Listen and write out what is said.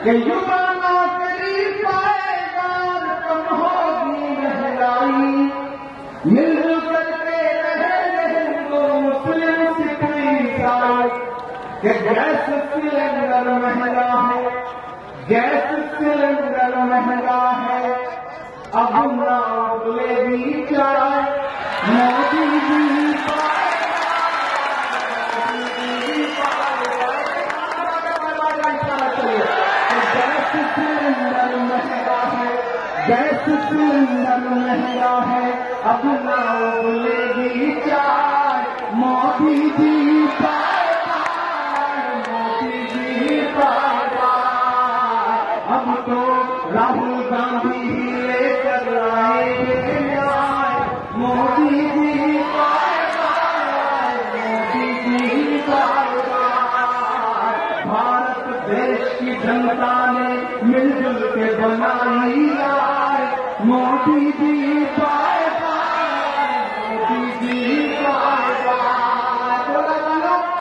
कि युवा नौकरी पाएदार कम होगी महंगाई, मिलजुल करके रहे तो मुस्लिम सिख ईसाई। कि गैस सिलेंडर महंगा है, गैस सिलेंडर महंगा है, अब ना उबलेगी चाय, मोदी जी सिलेंडर महंगा है, गैस सिलेंडर महंगा है, अब ना उबलेगी चाय, मोदी जी पाए, मोदी जी पाए। अब तो राहुल गांधी ही लेकर आएंगे न्याय, मोदी जी पाए, मोदी जी पाए। भारत देश की जनता ने मिलजुल के बनाई राय, मोदी जी पाए।